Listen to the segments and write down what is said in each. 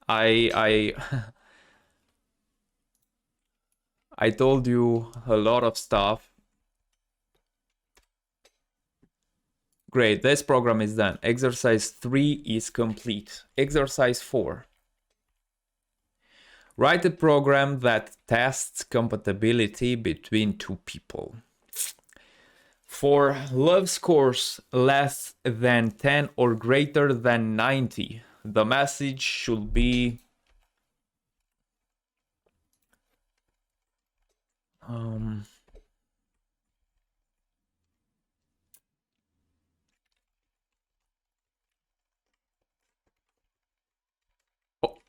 I I told you a lot of stuff. Great, this program is done. Exercise 3 is complete. Exercise 4. Write a program that tests compatibility between two people. For love scores less than 10 or greater than 90, the message should be oh,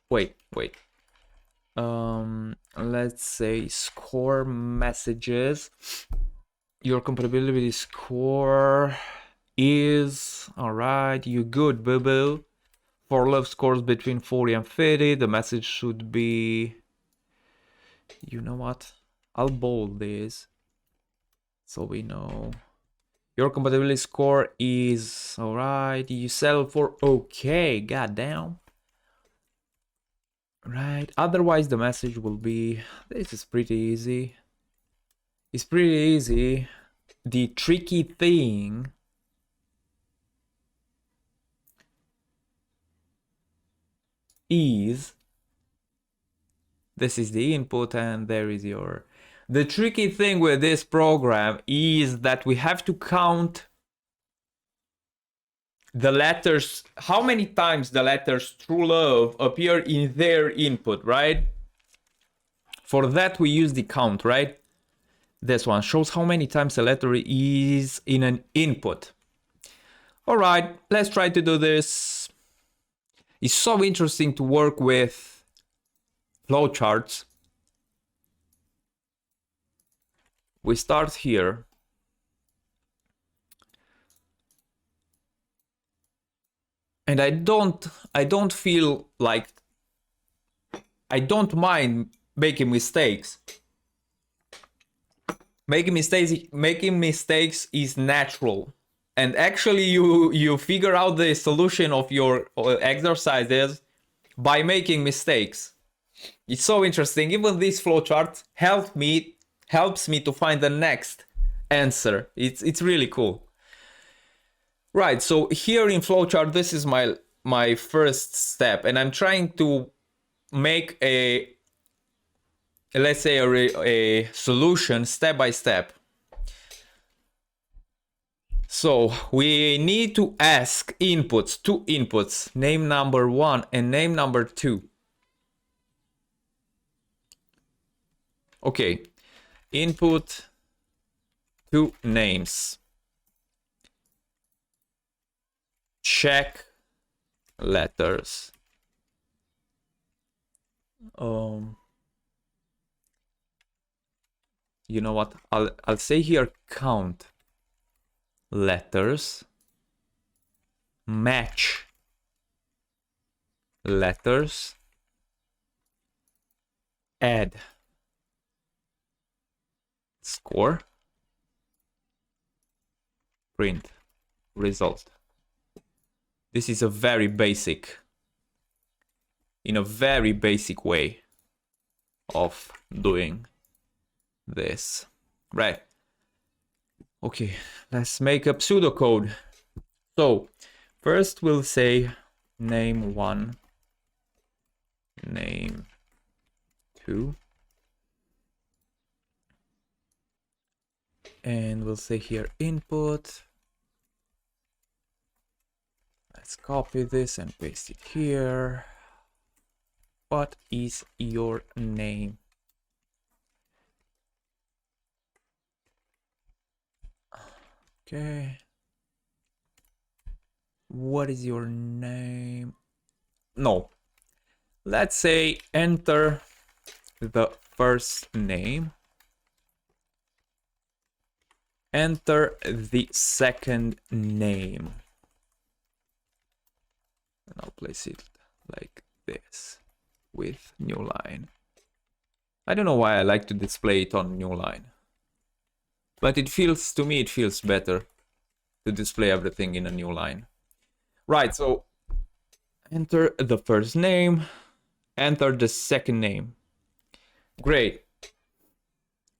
wait. Let's say score messages. Your compatibility score is alright. You good, boo boo. For love scores between 40 and 50, the message should be. You know what? I'll bold this so we know. Your compatibility score is alright. You settle for okay. Goddamn. Right. Otherwise, the message will be. This is pretty easy. It's pretty easy. The tricky thing is this is the input and there is your. The tricky thing with this program is that we have to count the letters, how many times the letters true love appear in their input, right? For that we use the count, right? This one shows how many times a letter is in an input. All right, let's try to do this. It's so interesting to work with flowcharts. We start here. And I don't feel like I don't mind making mistakes. Making mistakes is natural. And actually you figure out the solution of your exercises by making mistakes. It's so interesting. Even this flowchart helps me to find the next answer. It's really cool. Right, so here in flowchart, this is my first step, and I'm trying to make a, let's say a solution step by step. So we need to ask inputs, two inputs, name number 1 and name number 2. Okay, input 2 names. Check letters. You know what? I'll say here count letters, match letters, add score, print result. This is a very basic, in a very basic way of doing this. Right. Okay, let's make a pseudocode. So first we'll say name 1, name 2, and we'll say here input. Let's copy this and paste it here. What is your name? Okay. What is your name? No. Let's say enter the first name. Enter the second name. And I'll place it like this with new line. I don't know why I like to display it on new line. But it feels, to me, it feels better to display everything in a new line. Right, so enter the first name. Enter the second name. Great.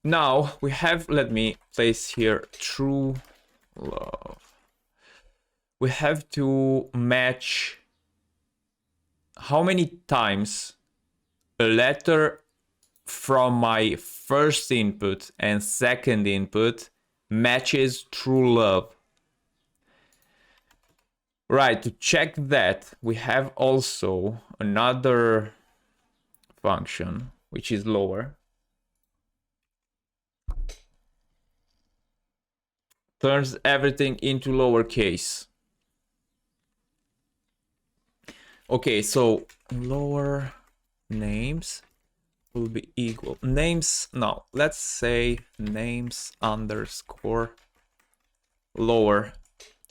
Now we have, let me place here true love. We have to match how many times a letter from my first input and second input matches true love. Right, to check that, we have also another function, which is lower. Turns everything into lowercase. Okay, so lower names will be equal. Names, no, let's say names underscore lower.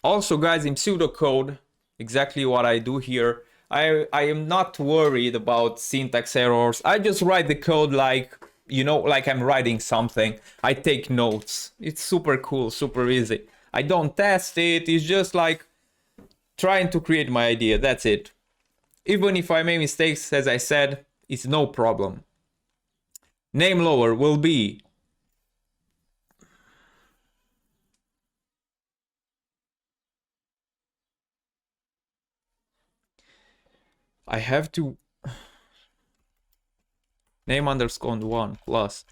Also, guys, in pseudocode, exactly what I do here, I am not worried about syntax errors. I just write the code like, you know, like I'm writing something. I take notes. It's super cool, super easy. I don't test it. It's just like trying to create my idea. That's it. Even if I make mistakes, as I said, it's no problem. Name lower will be I have to name underscore 1 plus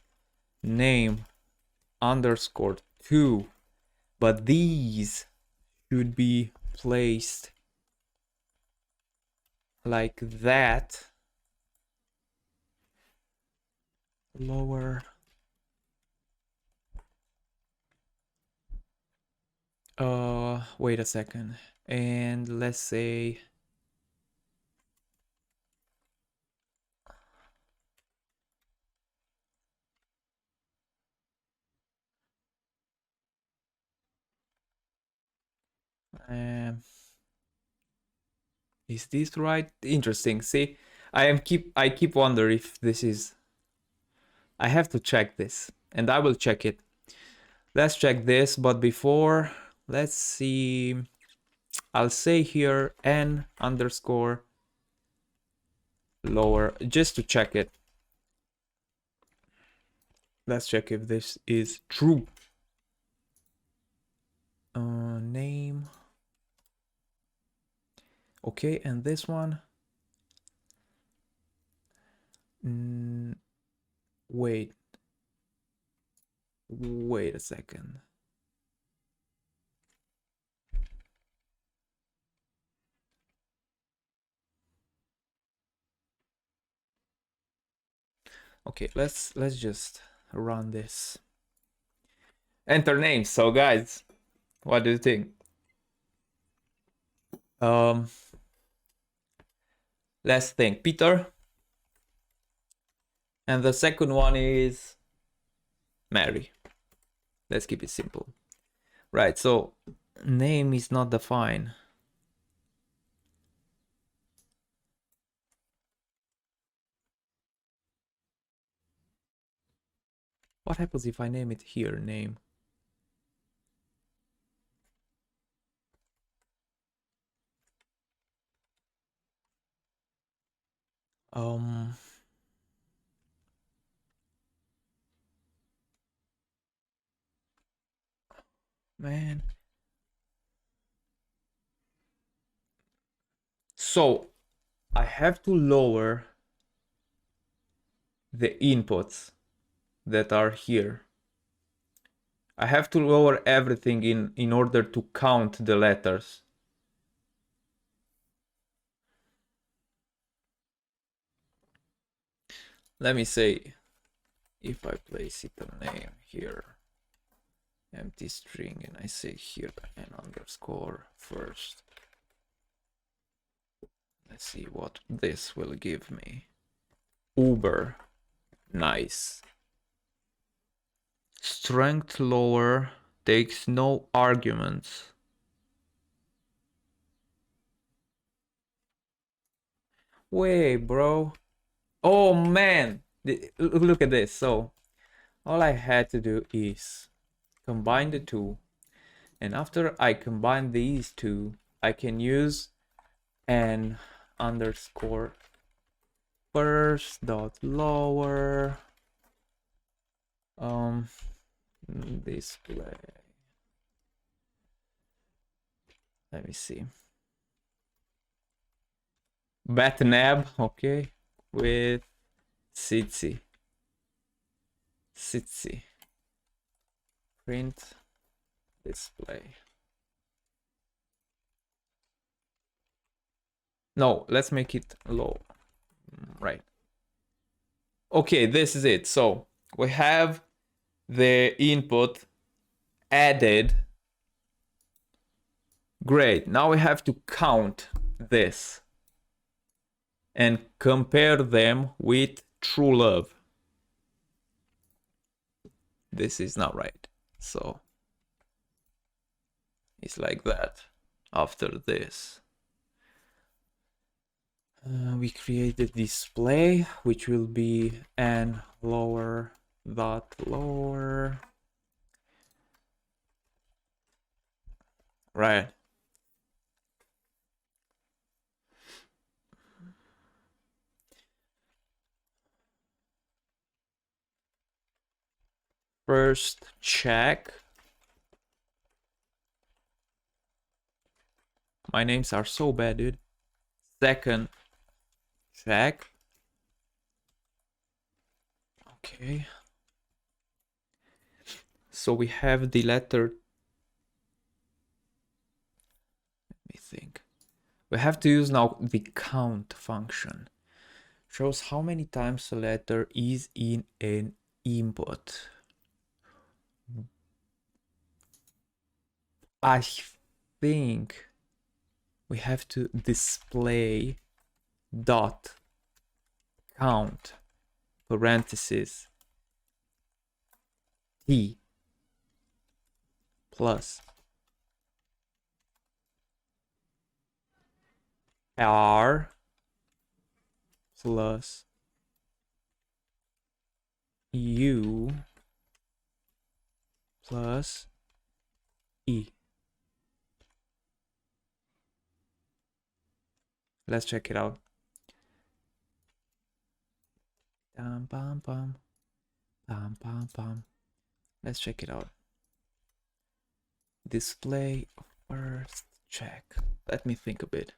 name underscore 2, but these should be placed like that. Lower. Wait a second. And let's say is this right? Interesting. See, I keep wonder if this is. I have to check this, and I will check it. Let's check this, but before, let's see. I'll say here n underscore lower just to check it. Let's check if this is true. Name. Okay, and this one. Wait a second. Okay, let's just run this. Enter name. So guys, what do you think? Let's think. Peter. And the second one is Mary. Let's keep it simple. Right, so name is not defined. What happens if I name it here, name? Man. So I have to lower the inputs that are here. I have to lower everything in order to count the letters. Let me say, if I place it a name here, empty string, and I say here an underscore first. Let's see what this will give me. Uber. Nice. Strength lower takes no arguments. Wait, bro. Oh man, look at this. So all I had to do is combine the two, and after I combine these two, I can use an underscore first dot lower display. Let me see. Batnab, okay, with Sitsi. Print display. No, let's make it low. Right. Okay, this is it. So we have the input added. Great. Now we have to count this and compare them with true love. This is not right. So it's like that after this. We create the display, which will be n lower dot lower. Right. First check. My names are so bad, dude. Second check. Okay. So we have the letter. Let me think. We have to use now the count function. Shows how many times a letter is in an input. I think we have to display dot count parentheses t plus r plus u plus e. Let's check it out. Bam, bam, bam. Bam, bam, bam. Let's check it out. Display first check. Let me think a bit.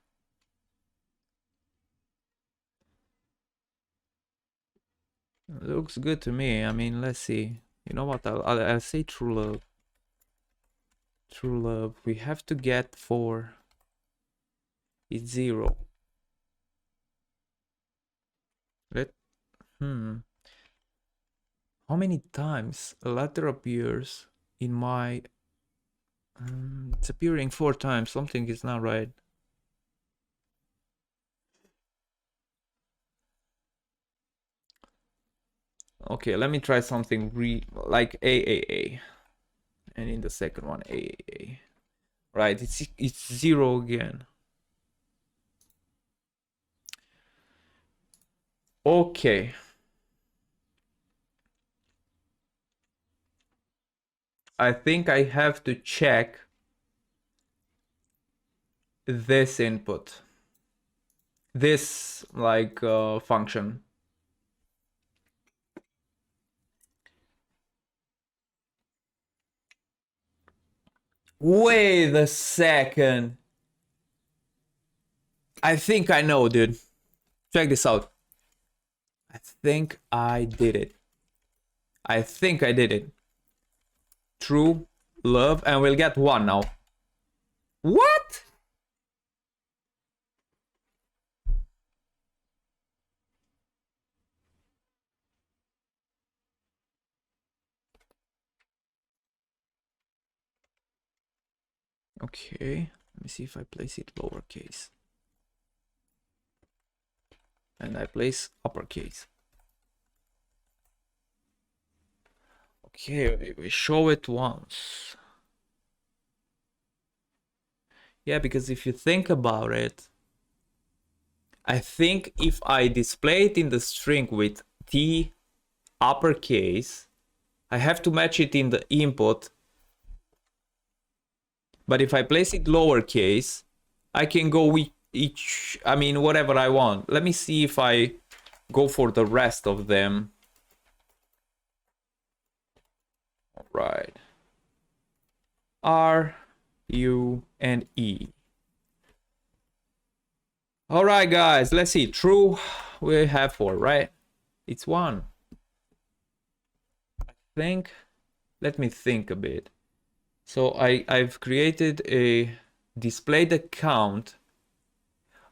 Looks good to me. I mean, let's see. You know what? I'll say true love. True love. We have to get 4. It's 0. How many times a letter appears in my... it's appearing 4 times. Something is not right. Okay, let me try something like AAA. And in the second one, AAA. Right, it's 0 again. Okay. I think I have to check this input. This like function. Wait a second. I think I know, dude. Check this out. I think I did it. I think I did it. True love, and we'll get 1 now. What? Okay, let me see if I place it lowercase. And I place uppercase. Okay, we show it once. Yeah, because if you think about it, I think if I display it in the string with T uppercase, I have to match it in the input. But if I place it lowercase, I can go with each, I mean, whatever I want. Let me see if I go for the rest of them. All right. R, U, and E. All right, guys, let's see. True, we have 4, right? It's 1. I think, let me think a bit. So I've created a displayed account.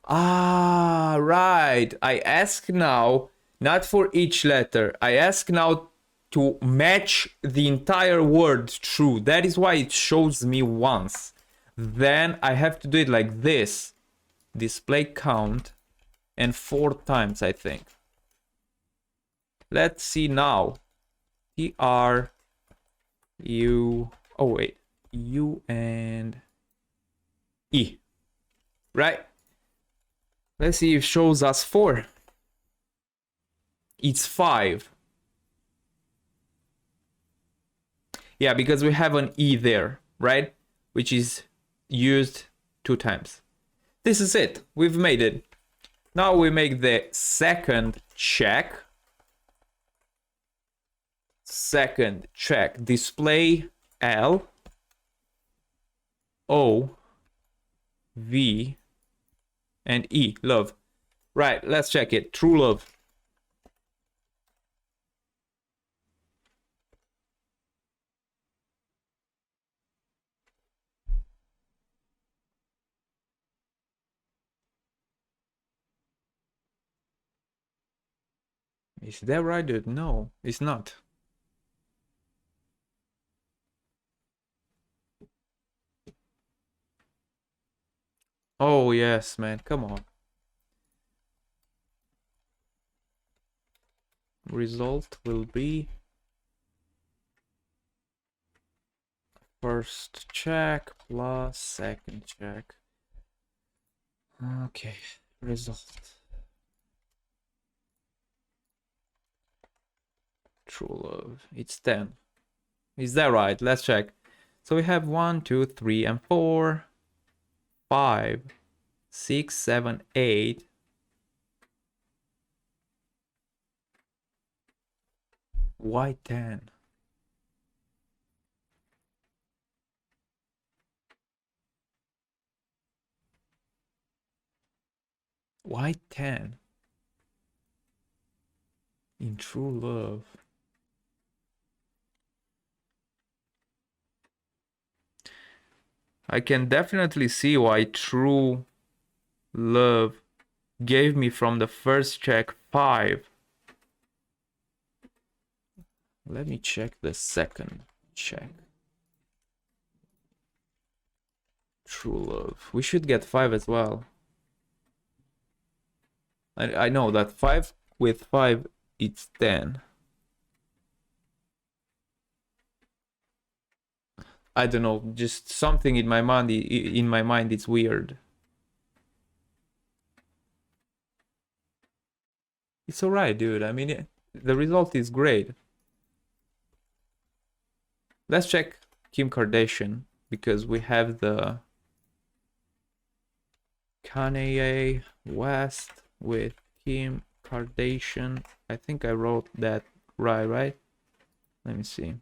Ah, right. I ask now, not for each letter. I ask now to match the entire word true. That is why it shows me once. Then I have to do it like this. Display count and 4 times, I think. Let's see now. TR, U, oh wait, U and E, right? Let's see if it shows us 4. It's 5. Yeah, because we have an E there, right? Which is used 2 times. This is it. We've made it. Now we make the second check. Second check. Display L, O, V, and E. Love. Right, let's check it. True love. Is that right, dude? No, it's not. Oh, yes, man. Come on. Result will be first check plus second check. Okay, result. True love. It's 10. Is that right? Let's check. So we have 1, 2, 3, and 4, 5, 6, 7, 8. Why 10? Why 10? In true love. I can definitely see why true love gave me from the first check 5. Let me check the second check. True love. We should get 5 as well. I know that 5 with 5, it's 10. I don't know, just something in my mind. It's weird. It's alright, dude. I mean, the result is great. Let's check Kim Kardashian because we have the Kanye West with Kim Kardashian. I think I wrote that right? Let me see.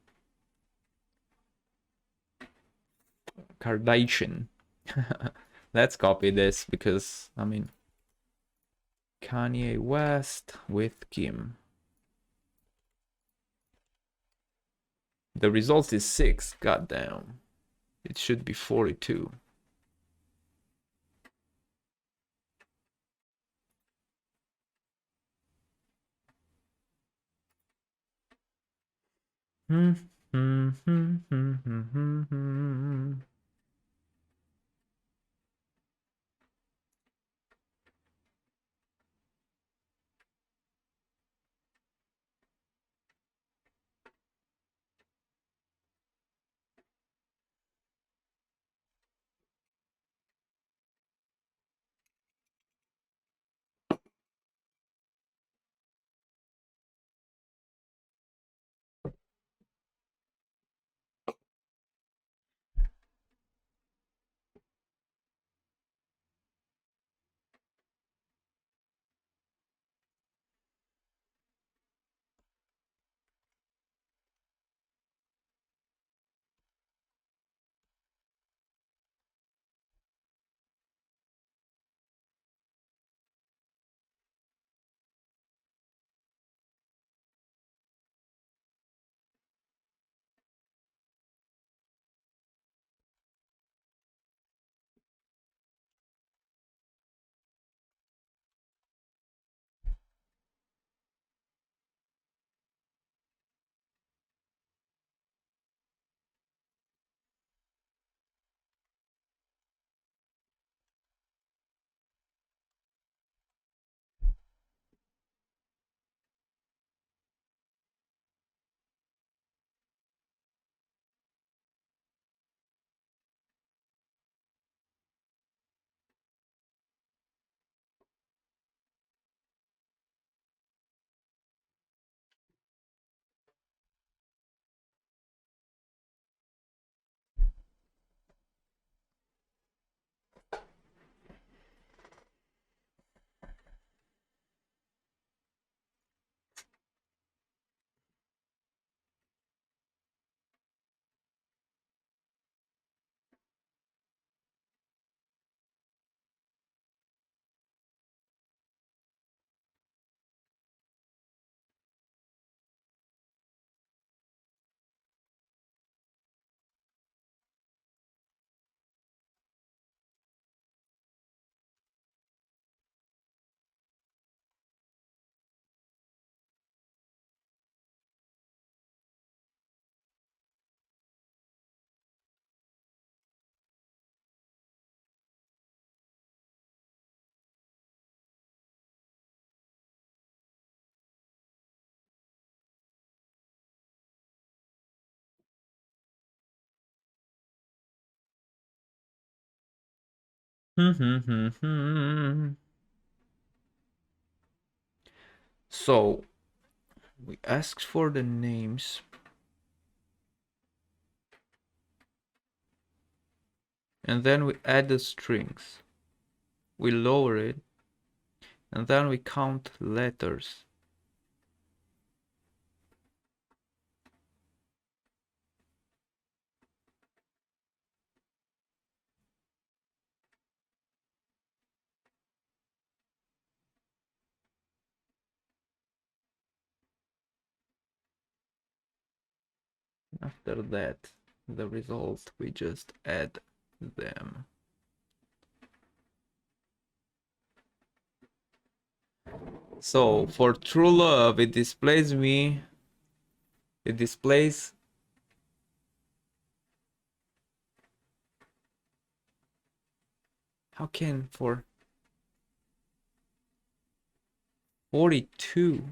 Kardashian. Let's copy this because, I mean, Kanye West with Kim. The result is 6. Goddamn. It should be 42. So we asked for the names. And then we add the strings. We lower it. And then we count letters. After that, the result, we just add them. So for true love, it displays how can for 42?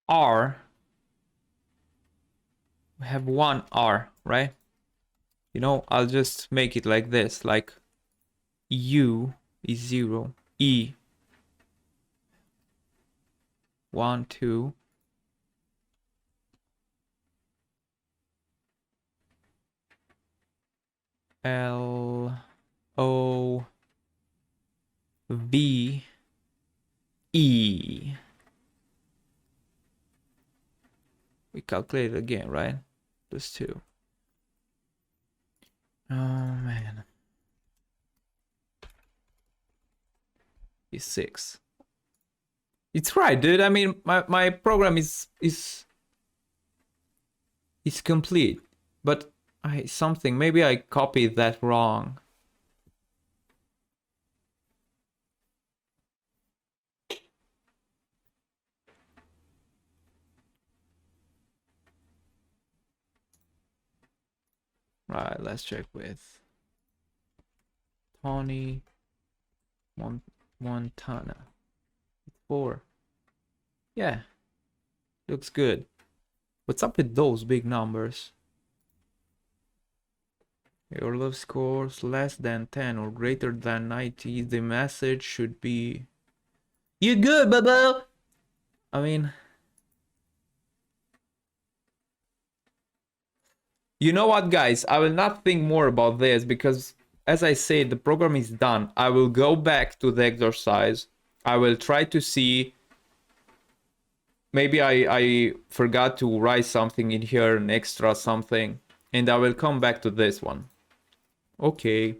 R, we have one R, right? You know, I'll just make it like this, like U is 0, E 1, 2, L, O, V, E. We calculate it again, right? Plus 2. Oh man. Is 6. It's right, dude. I mean, my program is complete, but maybe I copied that wrong. Right, let's check with Tony Montana. 4. Yeah, looks good. What's up with those big numbers? Your love scores less than 10 or greater than 90. The message should be, "You good, Bubba?" I mean, you know what, guys? I will not think more about this because, as I said, the program is done. I will go back to the exercise. I will try to see. Maybe I forgot to write something in here, an extra something, and I will come back to this one. Okay.